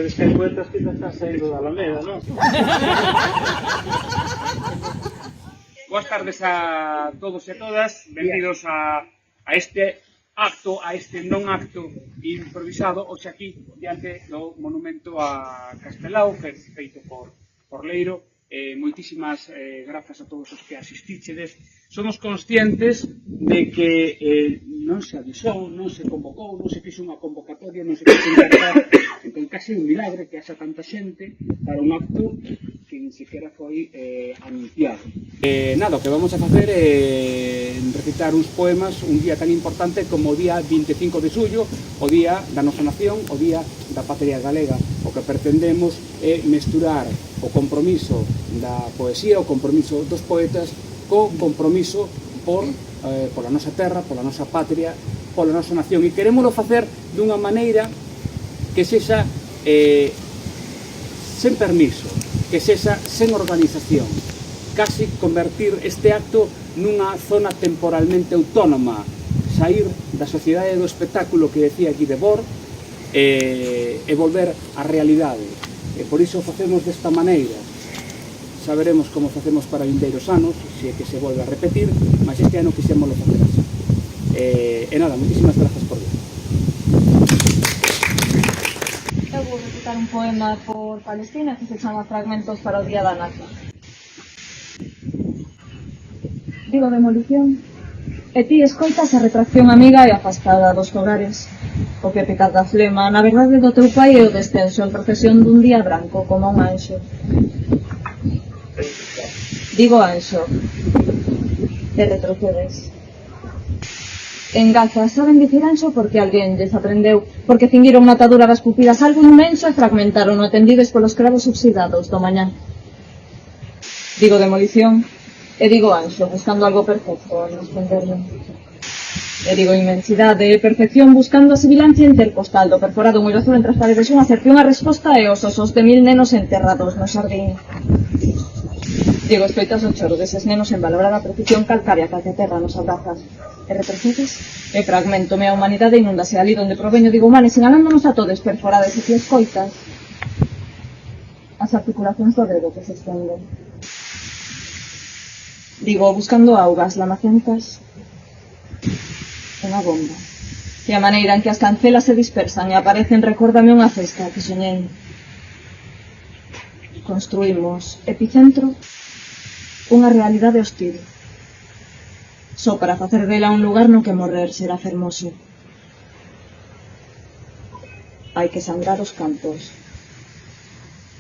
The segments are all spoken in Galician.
vedes que hai poetas que non están saindo da Alameda, non? Boas tardes a todos e todas, benvidos a este acto, a este non acto improvisado, hoxe aquí, diante do monumento a Castelao, feito por Leiro. Moitísimas grazas a todos os que asistíchedes. Somos conscientes de que non se avisou, non se convocou, non se fixo unha convocatoria, non se fixo un cartaz, entón casi un milagre que haxa tanta xente para un acto que ni siquiera foi anunciado. Nada, o que vamos a facer é recitar uns poemas un día tan importante como o día 25 de xullo, o día da nosa nación, o día da patria galega. O que pretendemos é mesturar o compromiso da poesía, o compromiso dos poetas, co compromiso pola nosa terra, pola nosa patria, pola nosa nación. E querémolo facer dunha maneira que sexa sen permiso, que sexa sen organización, casi convertir este acto nunha zona temporalmente autónoma, sair da sociedade do espectáculo que decía aquí Debord e volver á realidade. E por iso facemos desta maneira. Xa veremos como facemos para vindeiros anos, se é que se volve a repetir, mas este ano quixémoslo facer así. E nada, moitísimas grazas por ver. Eu vou recitar un poema por Palestina que se chama Fragmentos para o Día da Nakba. Digo demolición, e ti escoitas a retracción amiga e afastada dos fogares. O que pecar da flema, na verdade do teu pai é o descenso en procesión dun día branco como un anxo. Digo anxo, e retrocedes. En Gaza saben dicir anxo porque alguén lles aprendeu, porque fingiron na atadura das pupilas algo inmenso e fragmentaron o atendides polos cravos oxidados do mañán. Digo demolición, e digo anxo, buscando algo perfecto a non esconderlo. E digo inmensidade e perfección buscando a sibilancia interpostal do perforado moi azul entre as paredes unha cerción a resposta e os osos de 1000 nenos enterrados no xardín. Digo escoitas o choro deses nenos en valorada precisión calcárea que a terra nos abrazas. E retrocedes e fragmentome a humanidade inundase ali donde proveño digo humanes sinalándonos a todos perforades e ti escoitas as articulacións do dedo que se estenden. Digo buscando augas lamacentas unha bomba. E a maneira en que as cancelas se dispersan e aparecen recórdame unha festa que soñei. Construímos epicentro unha realidade hostil. Só para facer dela un lugar no que morrer será fermoso. Hai que sangrar os campos.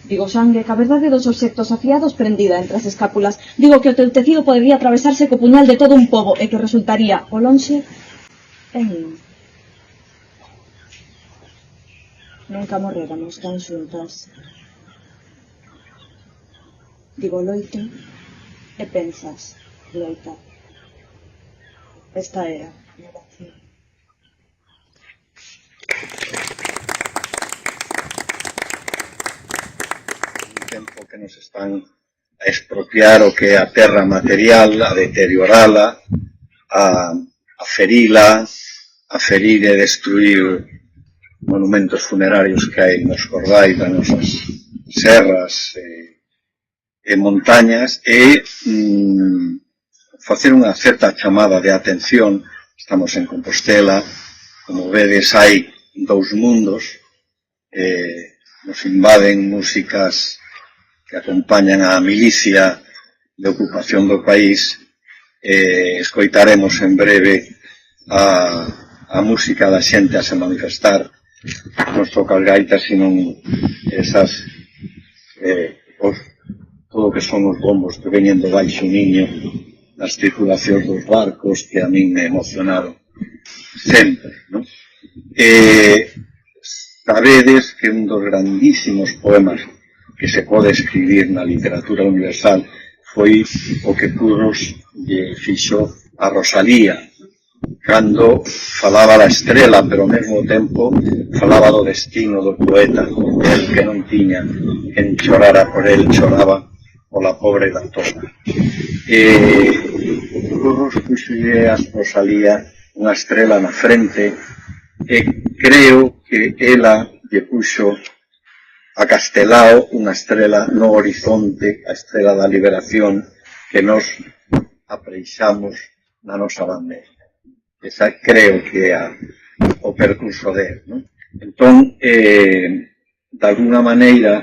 Digo sangue, que a verdade dos obxectos afiados prendida entre as escápulas. Digo que o teu tecido podería atravesarse co puñal de todo un pobo e que resultaría, o lonxe, en min. Nunca morréramos tan xuntas. Digo loito e pensas, loita. Esta era a oración. Un tempo que nos están a expropiar o que é a terra material, a deteriorala, a ferila, a ferir e destruir monumentos funerarios que hai nos cordais das nosas serras e montañas e facer unha certa chamada de atención. Estamos en Compostela, como vedes hai dous mundos, nos invaden músicas que acompañan a milicia de ocupación do país. Escoitaremos en breve a música da xente a se manifestar. Non toca as gaitas, sino esas todo o que son os bombos que veñen do Baixo Niño, das tripulacións dos barcos, que a min me emocionaron sempre, non? Sabedes que un dos grandísimos poemas que se pode escribir na literatura universal foi o que Purros lle fixo a Rosalía, cando falaba da estrela, pero ao mesmo tempo falaba do destino do poeta, el que non tiña quen chorara por el, choraba pola pobre da toda. Purros puxolle a Rosalía unha estrela na frente e creo que ela lle puxo a Castelao unha estrela no horizonte, a estrela da liberación que nos apreixamos na nosa bandeira. Esa creo que é o percurso dele, non? Entón, de alguna maneira,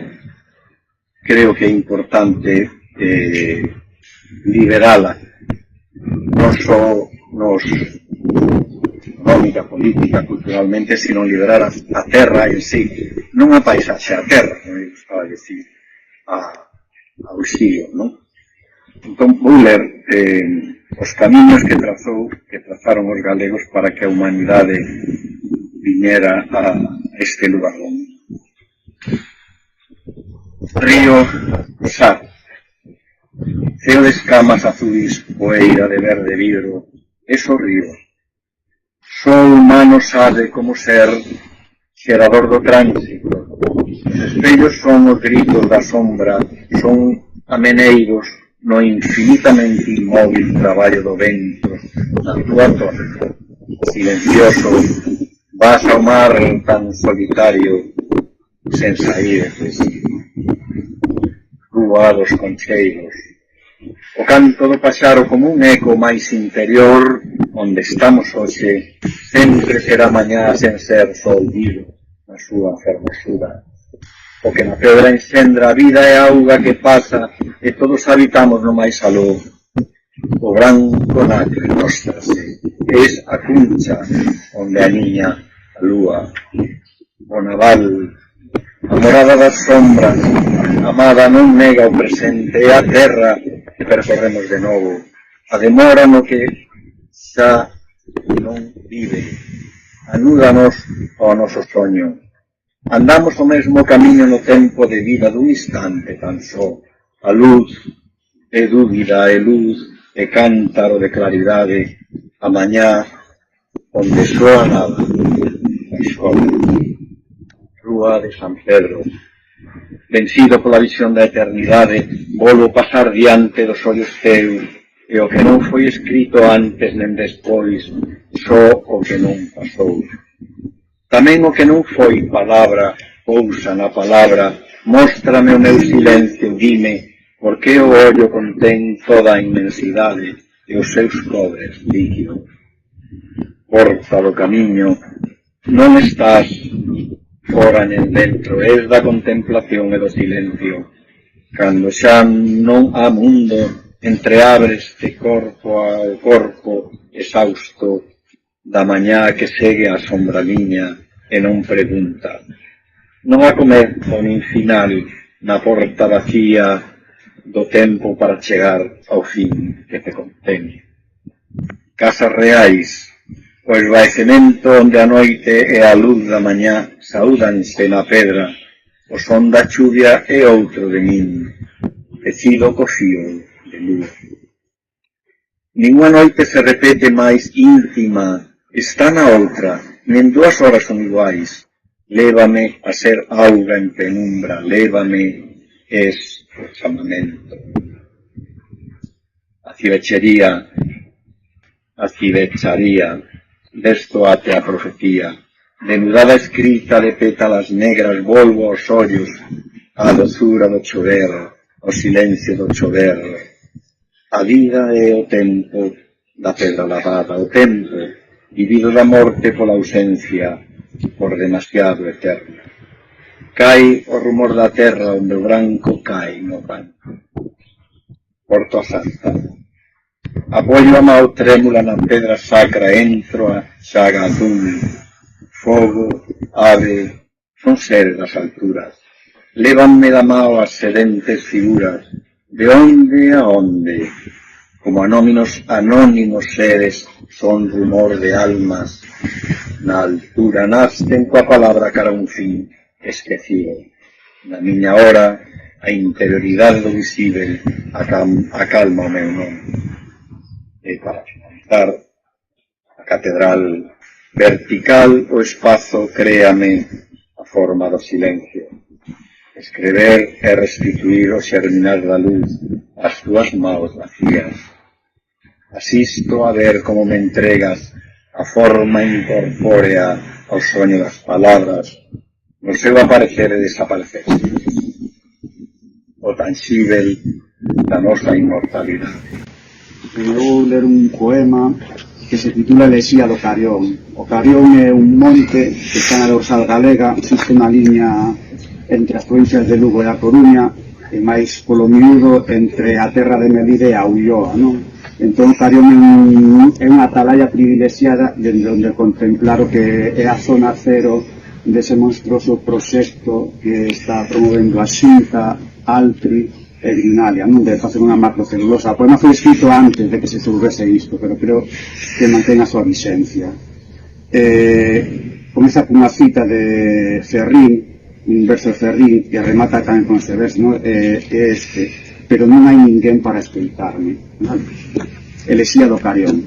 creo que é importante liberala non só nos económica, política, culturalmente, sino liberar a terra en sí, non a paisaxe, a terra, non me gustaba decir, ao xío, non? Entón, vou ler os camiños que trazaron os galegos para que a humanidade viñera a este lugar. Río Sar, ceo de escamas azuis, poeira de verde vidro, eso río. Só humano sabe como ser xerador do tránsito. Os espellos son os gritos da sombra, son ameneiros no infinitamente inmóvil traballo do vento na túa torre. Silencioso, vas ao mar tan solitario, sen saír de si. Rúa dos concheiros. O canto do paxaro como un eco máis interior, onde estamos hoxe, sempre será mañá sen ser só olvido na súa fermosura. O que na pedra enxendra a vida é auga que pasa e todos habitamos no máis aló. O branco nacre mostrase, es a cuncha onde aniña a lúa. O naval, a morada das sombras, amada non nega o presente, é a terra que percorremos de novo. A demora no que xa non vive, anúdanos ao noso soño. Andamos o mesmo camiño no tempo de vida dun instante tan só. A luz é dúbida, é luz, é cántaro de claridade, a mañá onde soa nada, a escola. Rúa de San Pedro, vencido pola visión da eternidade, volvo pasar diante dos ollos teus, e o que non foi escrito antes nen despois, só o que non pasou. Tamén o que non foi palabra, pousa na palabra, móstrame o meu silencio, dime, porque o ollo contén toda a inmensidade e os seus cobres líquidos. Porta do camiño, non estás fora nen dentro, és da contemplación e do silencio. Cando xa non há mundo, entreabres de corpo ao corpo, exausto, da mañá que segue a sombraliña e non pregunta. Non há comezo nin final na porta vacía do tempo para chegar ao fin que te contén. Casas reais, o esvaecemento onde a noite e a luz da mañá saúdanse na pedra, o son da chuvia é outro de min, tecido co fío de luz. Ninguna noite se repete máis íntima, está na outra, nen 2 horas son iguais. Lévame a ser auga en penumbra, lévame, es o chamamento. A civecharía, desto ate a profecía, denudada escrita de pétalas negras, volvo aos ollos, a dozura do chover, o silencio do chover. A vida é o tempo da pedra lavada, o tempo, vivido da morte pola ausencia, por demasiado eterno. Cai o rumor da terra onde o branco cai no banco. Porto a Santa. Apoio a mão trémula na pedra sacra, entro a chaga azul. Fogo, ave, son seres das alturas. Lévanme da mão as sedentes figuras. De onde a onde? Como anónimos seres, son rumor de almas. Na altura nascen coa palabra cara a un fin esquecido. Na miña hora, a interioridade do visível acalma o meu nome. E para finalizar, a catedral vertical, o espazo créame a forma do silencio. Escrever é restituir o xerminar da luz as túas maus vacías. Asisto a ver como me entregas a forma incorpórea ao soño das palabras, no seu aparecer e desaparecer. O tangível da nosa inmortalidade. Vou ler un poema que se titula Elexía do Carrión. O Carrión é un monte que está na dorsal galega, existe unha liña entre as provincias de Lugo e a Coruña, e máis polo miúdo entre a terra de Melide e a Ulloa, non? Entón, Carrión é unha atalaya privilexiada dende onde contemplar o que é a zona cero dese monstruoso proxecto que está promovendo a Xunta, Altri e Grinalia, non de facer unha macrocelulosa. O poema foi escrito antes de que se soubese isto, pero creo que mantén a súa vixencia. Comeza cunha cita de Ferrín, un verso de Ferrín, que remata tamén con este verso, non? Pero non hai ninguén para escoitarme. Elexía do Carrión.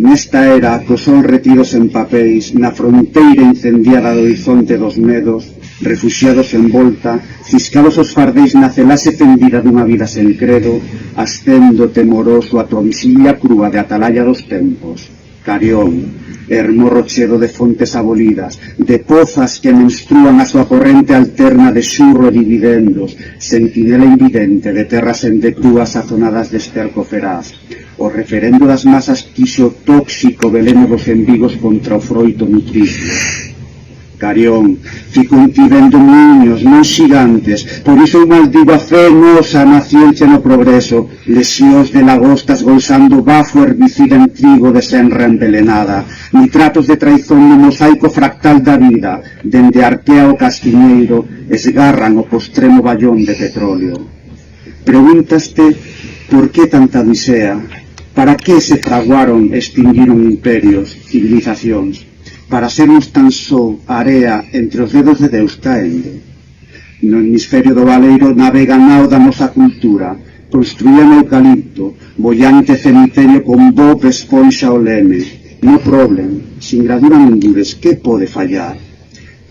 Nesta era, cos son retidos en papéis, na fronteira incendiada do horizonte dos medos, refuxiados en volta, ciscados os fardeis na celase fendida dunha vida sen credo, ascendo temoroso a tua visilia crúa de atalaya dos tempos. Carrión, hermorro chedo de fontes abolidas, de pozas que menstruan a súa corrente alterna de xurro e dividendos, sentinela invidente de terras en decrúas sazonadas de esterco feraz. O referendo das masas quixo tóxico veleno dos envigos contra o froito nutricio. Carrión, fico vendo niños, non xigantes, por iso eu maldigo a fe nosa na ciencia no progreso, lesións de lagostas golsando bafo herbicida en trigo de senra envelenada, nitratos de traizón no mosaico fractal da vida, dende Arquea ao Castiñeiro, esgarran o postremo ballón de petróleo. Pregúntaste por que tanta odisea, para que se fraguaron e extinguiron imperios, civilizacións, para sermos tan só area entre os dedos de Deus caendo. No hemisferio do Valeiro navega nao da nosa cultura, construían eucalipto, bollante cemiterio con Bob Esponxa o leme. No problem, sin gradura ningures, que pode fallar?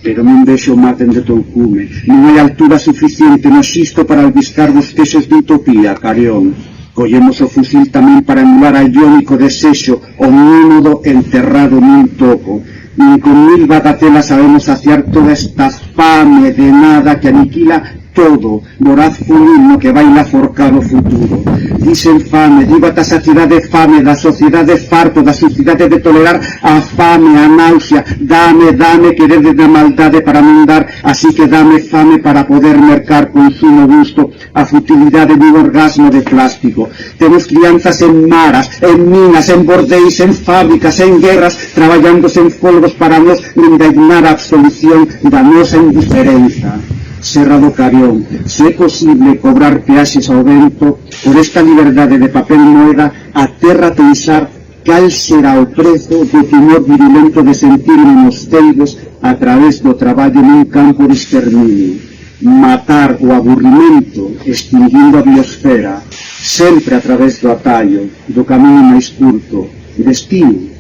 Pero non vexo o mar dende teu cume, non hai altura suficiente no xisto para albiscar dos queixos de utopía, Carrión. Collemos o fusil tamén para emular a iónico desexo omnímodo enterrado nun toco. Nin con 1000 bagatelas sabemos saciar toda esta fame de nada que aniquila todo, voraz fulino que baila forcar o futuro. Dixen fame, digo ata saciedade fame, da sociedade farto, da sucidade de tolerar a fame, a náusea, dame, que desde da maldade para non dar, así que dame fame para poder mercar consumo gusto, a futilidade dun orgasmo de plástico. Temos crianzas en maras, en minas, en bordeis, en fábricas, en guerras, traballándose en folgos para nos indignar a absolución da nosa indiferenza. Serra do Carrión, se é posible cobrar peaxes ao vento, por esta liberdade de papel moeda, a terra pensar cal será o prezo do tumor virulento de sentirme nos teiros a través do traballo nun campo de exterminio. Matar o aburrimento, extinguindo a biosfera, sempre a través do atallo, do camiño máis curto, destino,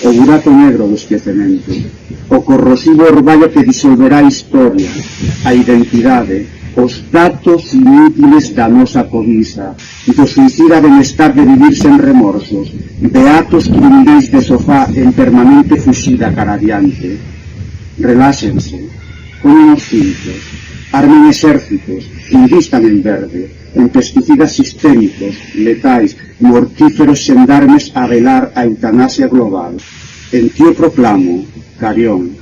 o buraco negro do esquecemento, o corrosivo orballo que disolverá a historia, a identidade, os datos inútiles da nosa cobiza, do suicida benestar de vivir sen remorsos, beatos criminais de sofá en permanente fuxida cara adiante. Reláxense, ponen os cintos, armen exércitos, invistan en verde, en pesticidas sistémicos, letais, mortíferos xendarmes a velar a eutanasia global. En ti o proclamo, Carrión,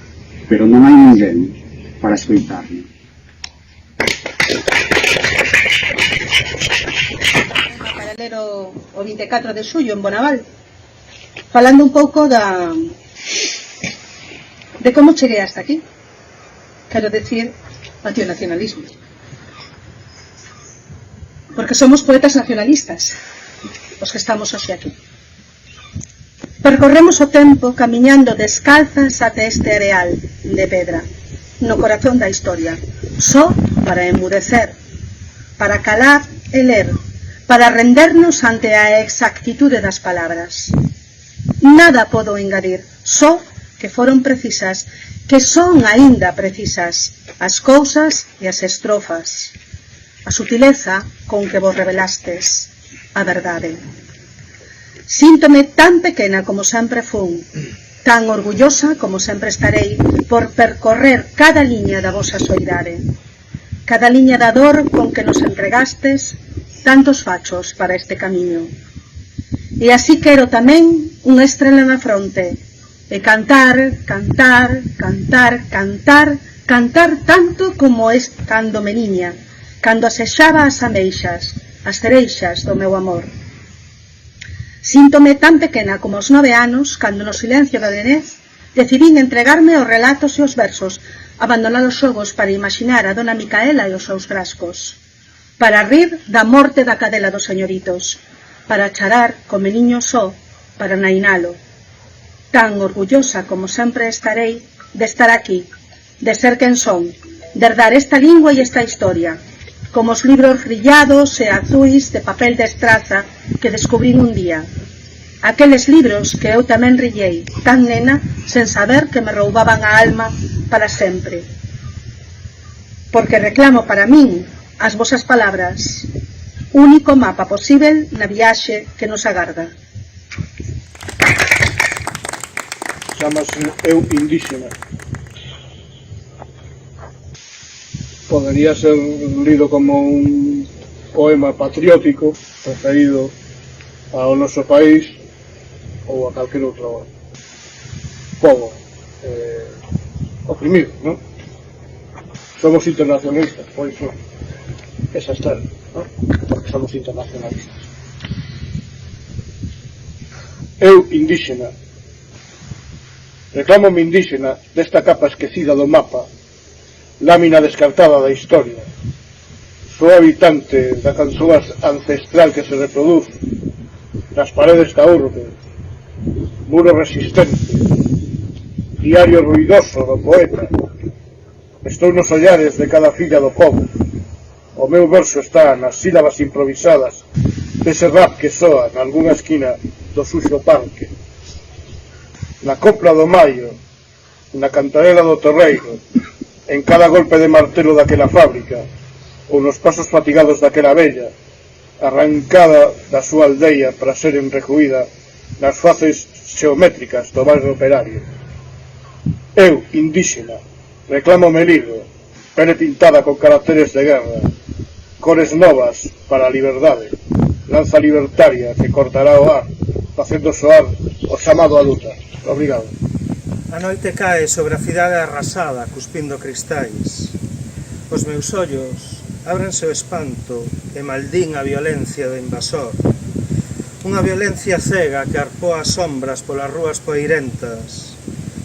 pero non hai ninguén para escoitarme. Para ler o 24 de xullo en Bonaval, falando un pouco de como cheguei hasta aquí. Quero decir, hacia o nacionalismo. Porque somos poetas nacionalistas, os que estamos hoxe aquí. Percorremos o tempo camiñando descalzas até este areal de pedra, no corazón da historia, só para emudecer, para calar e ler, para rendernos ante a exactitude das palabras. Nada podo engadir, só que foron precisas, que son aínda precisas, as cousas e as estrofas, a sutileza con que vos revelastes, a verdade. Síntome tan pequena como sempre fun, Tan orgullosa como sempre estarei por percorrer cada liña da vosa soidade, cada liña da dor con que nos entregastes tantos fachos para este camiño. E así quero tamén unha estrela na fronte, e cantar, cantar, cantar, cantar, cantar tanto como es cando meniña, cando asexaba as ameixas, as cereixas do meu amor. Síntome tan pequena como aos 9 anos, cando no silencio da nenez decidín entregarme aos relatos e aos versos, abandonar os xogos para imaginar a dona Micaela e os seus frascos, para rir da morte da cadela dos señoritos, para charar co meniño só, para nainalo. Tan orgullosa como sempre estarei de estar aquí, de ser quen son, de herdar esta lingua e esta historia, como os libros grillados e azuis de papel de estraza que descubrín un día. Aqueles libros que eu tamén rillei, tan nena, sen saber que me roubaban a alma para sempre. Porque reclamo para min as vosas palabras, único mapa posível na viaxe que nos agarda. Chámase Eu Indíxena. Podería ser lido como un poema patriótico referido ao noso país ou a calquer outro pobo oprimido, non? Somos internacionalistas, por iso esa está, non? Porque somos internacionalistas. Eu indíxena. Reclamo-me indíxena desta capa esquecida do mapa, lámina descartada da historia. Sou habitante da canzoa ancestral que se reproduce nas paredes da urbe, muro resistente, diario ruidoso do poeta. Estou nos ollares de cada filla do pobo. O meu verso está nas sílabas improvisadas dese rap que soa nalgúna esquina do suxo parque. Na copla do maio, na cantarela do torreiro, en cada golpe de martelo daquela fábrica, ou nos pasos fatigados daquela vella, arrancada da súa aldeia para ser enrejuída nas faces xeométricas do barrio operario. Eu, indíxena, reclamo-me lido, pele pintada con caracteres de guerra, cores novas para a liberdade, lanza libertaria que cortará o ar, facendo soar o chamado a luta. Obrigado. A noite cae sobre a cidade arrasada, cuspindo cristais. Os meus ollos ábranse o espanto e maldín a violencia do invasor. Unha violencia cega que arpou as sombras polas rúas poeirentas,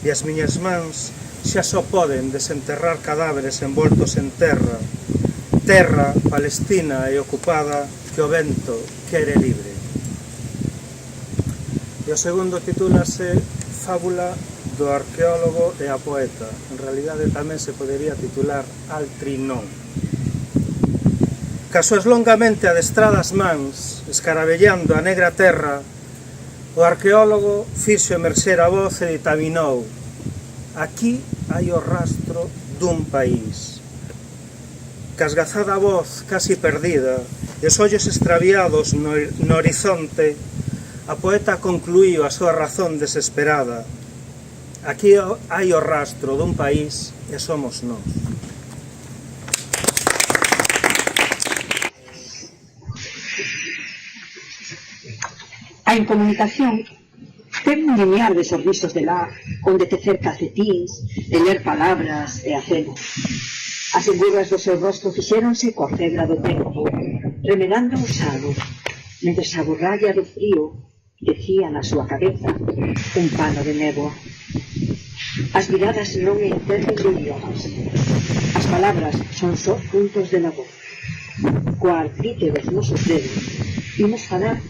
e as miñas mans xa só poden desenterrar cadáveres envoltos en terra, terra palestina e ocupada que o vento quere libre. E o segundo titúlase Fábula do arqueólogo e a poeta. En realidade tamén se podería titular Altri non. Caso as longamente adestradas mans, escarabellando a negra terra, o arqueólogo fixo emerxer a voz e ditaminou: aquí hai o rastro dun país. Casgazada a voz casi perdida e os ollos extraviados no horizonte, a poeta concluíu a súa razón desesperada: aquí hai o rastro dun país e somos nós. A incomunicación ten un linear de sorrisos de lá, onde tecer calcetíns, e ler palabras e aceno. As engurras do seu rostro fixéronse coa febra do tempo, remedando os anos, mentre a borralla do frío decía na súa cabeza un pano de néboa. As miradas non entenden de idiomas. As palabras son só puntos de labor. Coa artrite dos nosos dedos, imos falar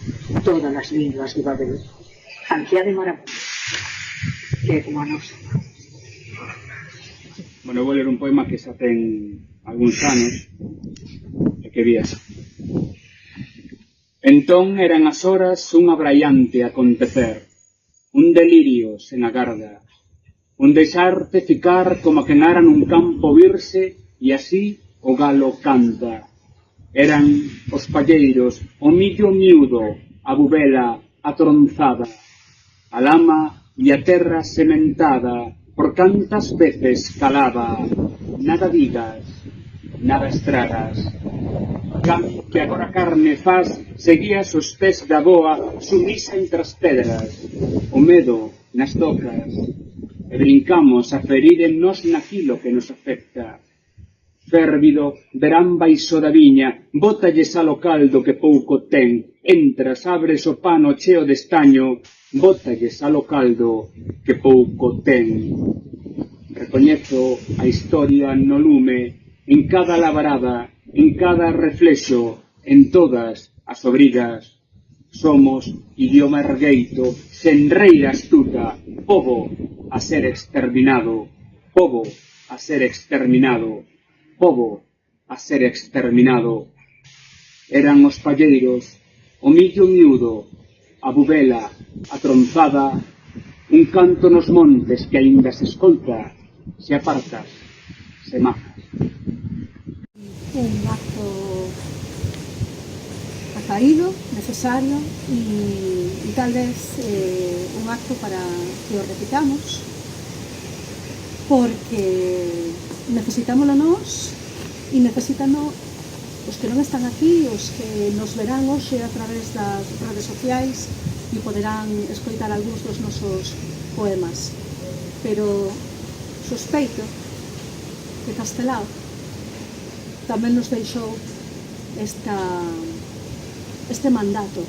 todas as linguas de Babel. Ancía de Maramón, que é como a nosa. Bueno, vou ler un poema que xa ten algúns anos e que vías. Entón eran as horas un abraiante acontecer, un delirio sen agarda, un deixarte ficar como a que nara nun campo virse e así o galo canta. Eran os palleiros, o millo miúdo, a bubela, a tronzada, a lama e a terra sementada por tantas veces calaba. Nada digas, nada estragas. Cam que agora carne faz, seguías os pés da boa, sumisa entre as pedras, o medo nas docas, e brincamos a ferir en nos naquilo que nos afecta. Férvido, verán baixo da viña, bótalles ao caldo que pouco ten, entras, abres o pano cheo de estaño, bótalles ao caldo que pouco ten. Recoñezo a historia no lume, en cada labrada, en cada reflexo, en todas as obrigas. Somos idioma ergueito, senreira astuta, pobo a ser exterminado, pobo a ser exterminado, pobo a ser exterminado. Eran os palleiros, o millo miúdo, a bubela, a tronzada, un canto nos montes que aínda se escolta, se apartas, se mazas. Un acto acaído, necesario y tal vez un acto para que lo repitamos, porque necesitámoslo nós e necesitamos os que non están aquí, os que nos verán hoxe a través das redes sociais e poderán escoitar algúns dos nosos poemas. Pero sospeito que Castelao tamén nos deixou este mandato,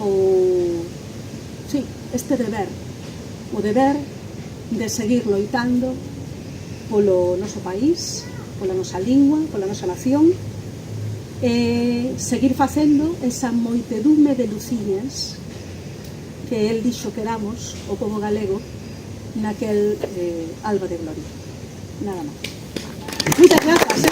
ou sí, este deber, o deber de seguir loitando polo noso país, pola nosa lingua, pola nosa nación, e seguir facendo esa moitedume de luciñas que el dixo que éramos, o pobo galego, naquel alba de gloria. Nada máis. Muchas grazas,